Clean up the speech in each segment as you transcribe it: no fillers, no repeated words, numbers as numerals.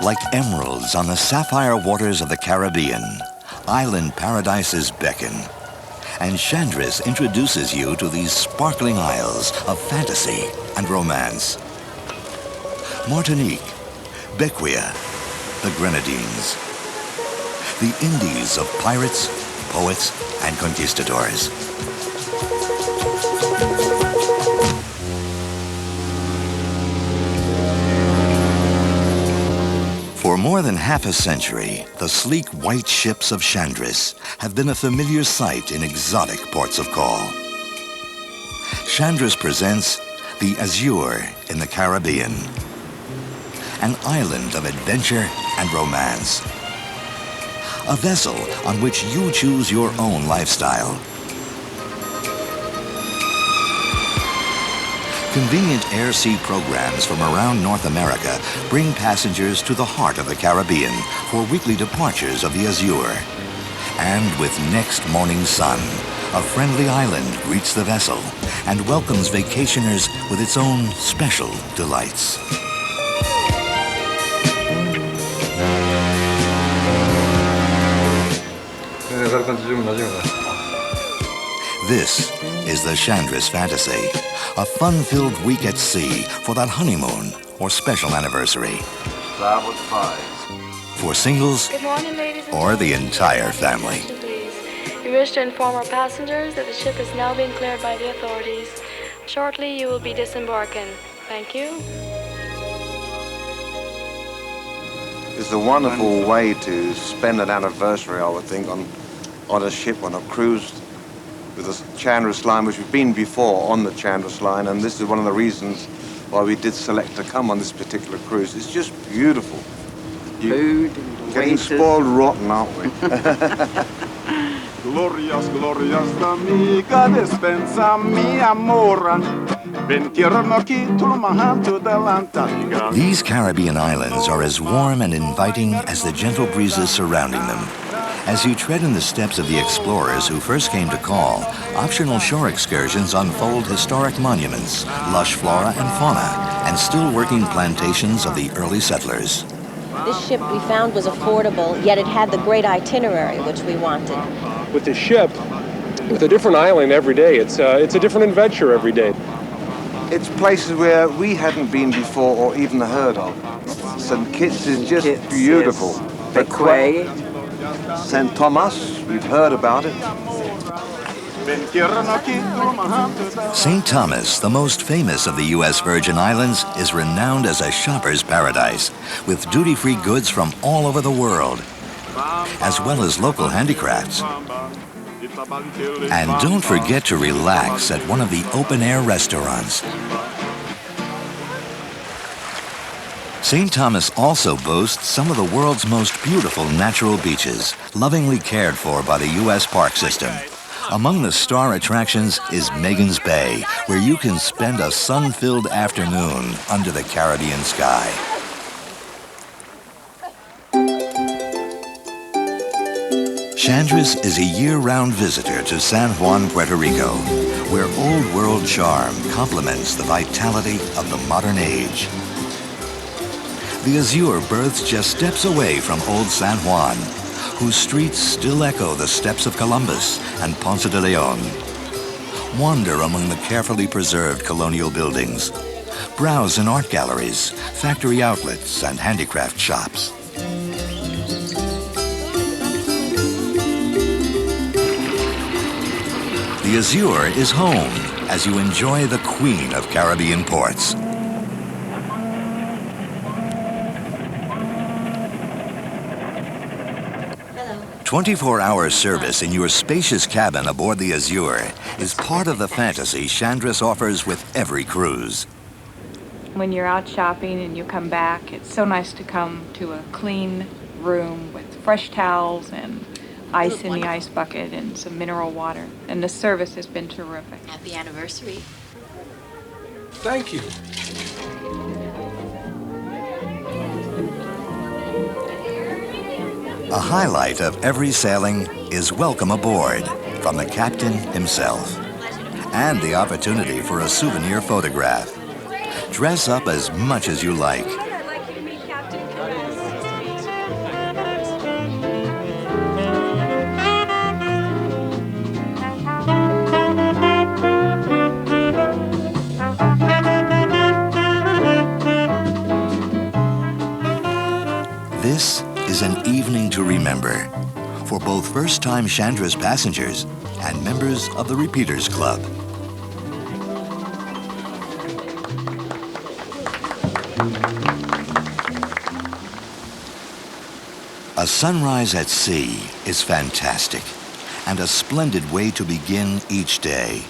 Like emeralds on the sapphire waters of the Caribbean, island paradises beckon. And Chandris introduces you to these sparkling isles of fantasy and romance. Martinique, Bequia, the Grenadines. The Indies of pirates, poets, and conquistadors. For more than half a century, the sleek white ships of Chandris have been a familiar sight in exotic ports of call. Chandris presents the Azur in the Caribbean, an island of adventure and romance. A vessel on which you choose your own lifestyle. Convenient air-sea programs from around North America bring passengers to the heart of the Caribbean for weekly departures of the Azur. And with next morning sun, a friendly island greets the vessel and welcomes vacationers with its own special delights. This is the Chandris Fantasy, a fun-filled week at sea for that honeymoon or special anniversary. Starboard 5. For singles Good morning, ladies and or the gentlemen. entire family. We wish to inform our passengers that the ship is now being cleared by the authorities. Shortly, you will be disembarking. Thank you. It's a wonderful way to spend an anniversary, I would think, on a ship, on a cruise with the Chandris Line, which we've been before on the Chandris Line, and this is one of the reasons why we did select to come on this particular cruise. It's just beautiful. Food and getting waiters. spoiled rotten, aren't we? Glorious, glorious amiga, dispensa mi amor. These Caribbean islands are as warm and inviting as the gentle breezes surrounding them. As you tread in the steps of the explorers who first came to call, optional shore excursions unfold historic monuments, lush flora and fauna, and still working plantations of the early settlers. This ship we found was affordable, yet it had the great itinerary which we wanted. With the ship, with a different island every day, it's a different adventure every day. It's places where we hadn't been before or even heard of. St. Kitts is just beautiful. Paquet. St. Thomas, we've heard about it. St. Thomas, the most famous of the U.S. Virgin Islands, is renowned as a shopper's paradise, with duty-free goods from all over the world, as well as local handicrafts. And don't forget to relax at one of the open-air restaurants. St. Thomas also boasts some of the world's most beautiful natural beaches, lovingly cared for by the U.S. Park System. Among the star attractions is Megan's Bay, where you can spend a sun-filled afternoon under the Caribbean sky. Chandris is a year-round visitor to San Juan, Puerto Rico, where old-world charm complements the vitality of the modern age. The Azur berths just steps away from old San Juan, whose streets still echo the steps of Columbus and Ponce de Leon. Wander among the carefully preserved colonial buildings. Browse in art galleries, factory outlets, and handicraft shops. The Azur is home as you enjoy the queen of Caribbean ports. 24-hour service in your spacious cabin aboard the Azur is part of the fantasy Chandris offers with every cruise. When you're out shopping and you come back, it's so nice to come to a clean room with fresh towels and ice in the ice bucket and some mineral water. And the service has been terrific. Happy anniversary. Thank you. A highlight of every sailing is welcome aboard from the captain himself, and the opportunity for a souvenir photograph. Dress up as much as you like. I'd like you to meet Captain Knyaz. first-time Chandris passengers and members of the Repeaters Club. A sunrise at sea is fantastic and a splendid way to begin each day.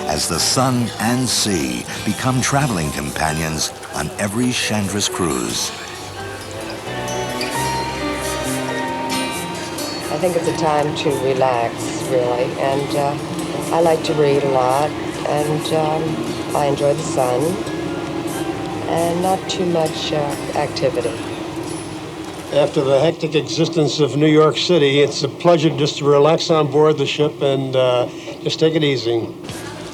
As the sun and sea become traveling companions on every Chandris cruise. I think it's a time to relax, really, and I like to read a lot, and I enjoy the sun, and not too much activity. After the hectic existence of New York City, it's a pleasure just to relax on board the ship and just take it easy.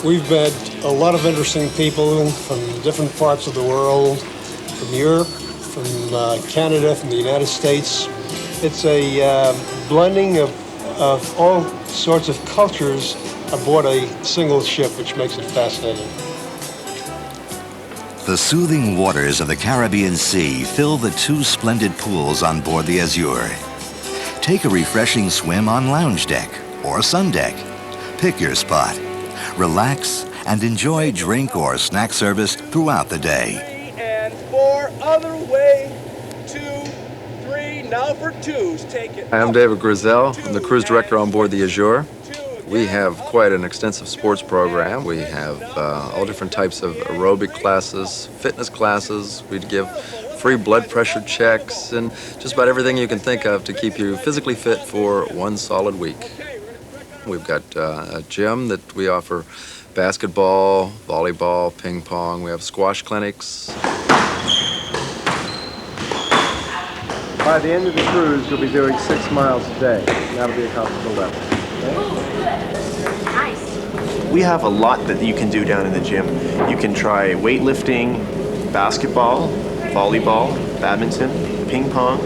We've met a lot of interesting people from different parts of the world, from Europe, from Canada, from the United States. It's a blending of all sorts of cultures aboard a single ship, which makes it fascinating. The soothing waters of the Caribbean Sea fill the two splendid pools on board the Azur. Take a refreshing swim on lounge deck or sun deck. Pick your spot. Relax and enjoy drink or snack service throughout the day. And 4, other way, 2, 3, now for 2s, take it. I'm David Grizzell. I'm the cruise director on board the Azur. We have quite an extensive sports program. We have all different types of aerobic classes, fitness classes. We give free blood pressure checks and just about everything you can think of to keep you physically fit for one solid week. We've got a gym that we offer basketball, volleyball, ping pong. We have squash clinics. By the end of the cruise, you'll be doing 6 miles a day. That'll be a comfortable level. We have a lot that you can do down in the gym. You can try weightlifting, basketball, volleyball, badminton, ping pong.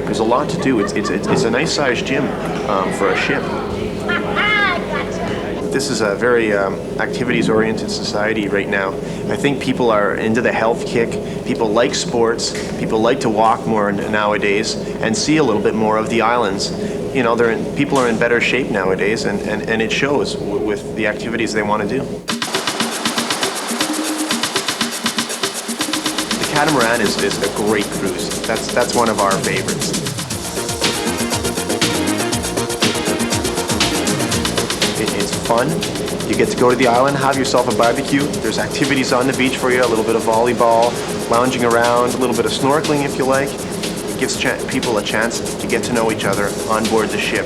There's a lot to do. It's a nice-sized gym for a ship. This is a very activities-oriented society right now. I think people are into the health kick. People like sports. People like to walk more nowadays and see a little bit more of the islands. You know, people are in better shape nowadays, and it shows with the activities they want to do. The catamaran is a great cruise. That's one of our favorites. It's fun. You get to go to the island, have yourself a barbecue. There's activities on the beach for you, a little bit of volleyball, lounging around, a little bit of snorkeling if you like. It gives people a chance to get to know each other on board the ship.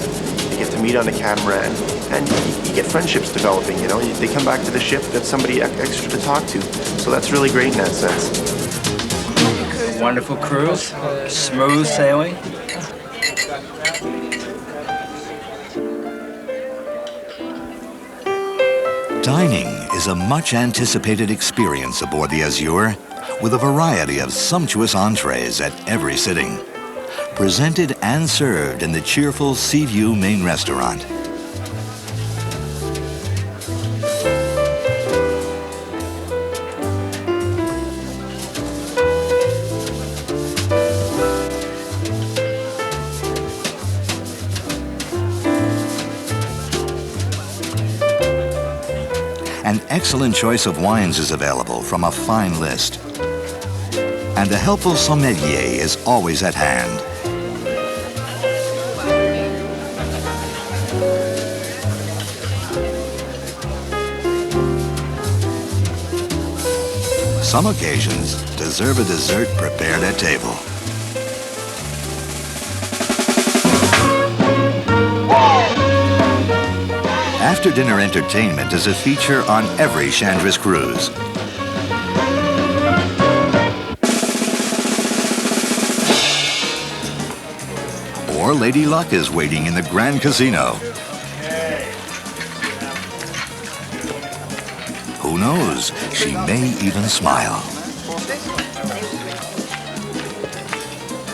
You get to meet on the catamaran, and you get friendships developing, you know. They come back to the ship, that's somebody extra to talk to. So that's really great in that sense. Wonderful cruise, smooth sailing. Dining is a much-anticipated experience aboard the Azur, with a variety of sumptuous entrees at every sitting, presented and served in the cheerful Seaview main restaurant. An excellent choice of wines is available from a fine list. And a helpful sommelier is always at hand. Some occasions deserve a dessert prepared at table. After-dinner entertainment is a feature on every Chandris cruise. Or Lady Luck is waiting in the Grand Casino. Who knows? She may even smile.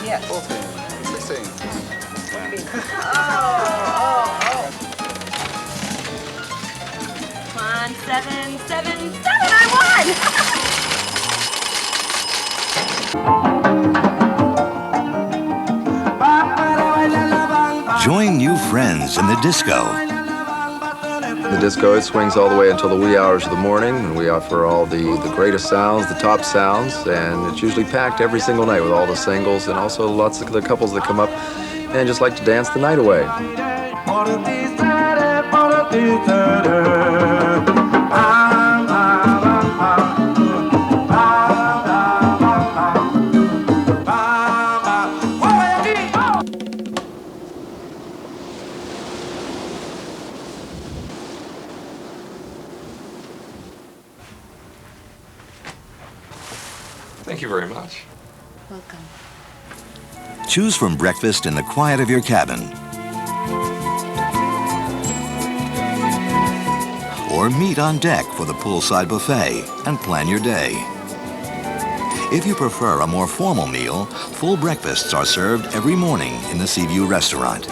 Yes. 16. Come on, 7, 7, 7, I won! Join new friends in the disco. The disco, it swings all the way until the wee hours of the morning, and we offer all the greatest sounds, the top sounds, and it's usually packed every single night with all the singles and also lots of the couples that come up and just like to dance the night away. Thank you very much. Welcome. Choose from breakfast in the quiet of your cabin, or meet on deck for the poolside buffet and plan your day. If you prefer a more formal meal, full breakfasts are served every morning in the Seaview restaurant.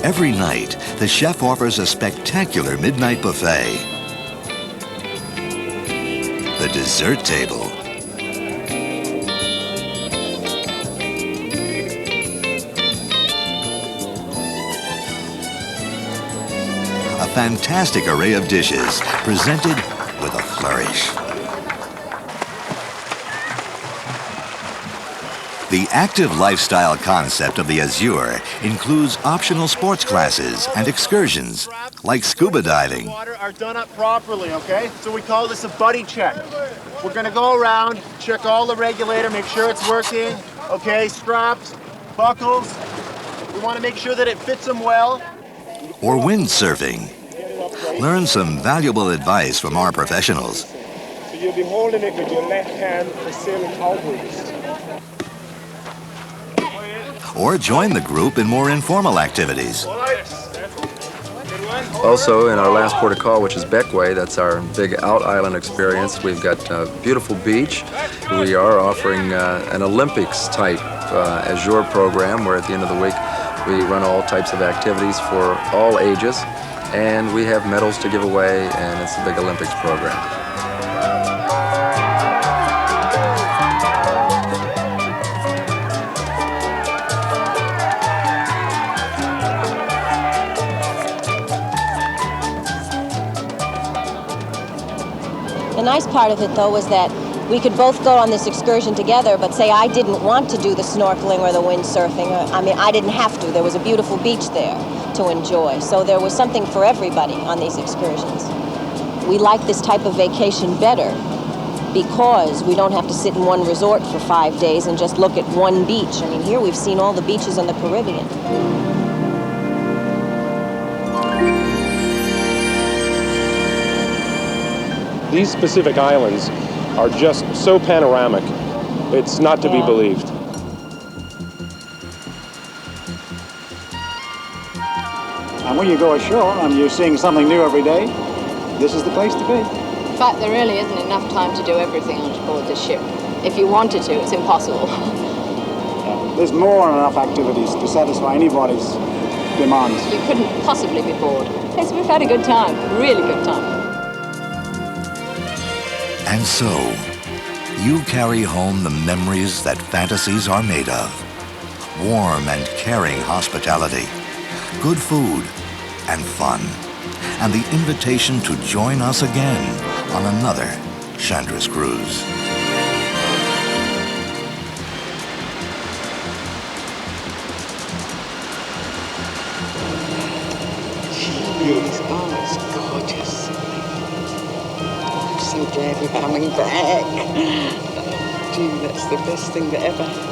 Every night, the chef offers a spectacular midnight buffet. The dessert table. A fantastic array of dishes presented with a flourish. The active lifestyle concept of the Azur includes optional sports classes and excursions, like scuba diving. Water are done up properly, okay? So we call this a buddy check. We're gonna go around, check all the regulator, make sure it's working, okay? Straps, buckles. We wanna make sure that it fits them well. Or windsurfing. Learn some valuable advice from our professionals. So you'll be holding it with your left hand for sailing outwards. Or join the group in more informal activities. Also, in our last port of call, which is Beckway, that's our big out-island experience. We've got a beautiful beach. We are offering an Olympics-type Azur program, where at the end of the week, we run all types of activities for all ages, and we have medals to give away, and it's a big Olympics program. The nice part of it, though, was that we could both go on this excursion together, but say I didn't want to do the snorkeling or the windsurfing. I mean, I didn't have to. There was a beautiful beach there to enjoy. So there was something for everybody on these excursions. We like this type of vacation better because we don't have to sit in one resort for 5 days and just look at one beach. I mean, here we've seen all the beaches in the Caribbean. These specific islands are just so panoramic, it's not to be believed. And when you go ashore and you're seeing something new every day, this is the place to be. In fact, there really isn't enough time to do everything on board the ship. If you wanted to, it's impossible. There's more than enough activities to satisfy anybody's demands. You couldn't possibly be bored. Yes, we've had a good time, really good time. And so, you carry home the memories that fantasies are made of. Warm and caring hospitality, good food and fun, and the invitation to join us again on another Chandris Cruise. It's gorgeous. I'm so glad we're coming back. Oh, gee, that's the best thing that ever happened.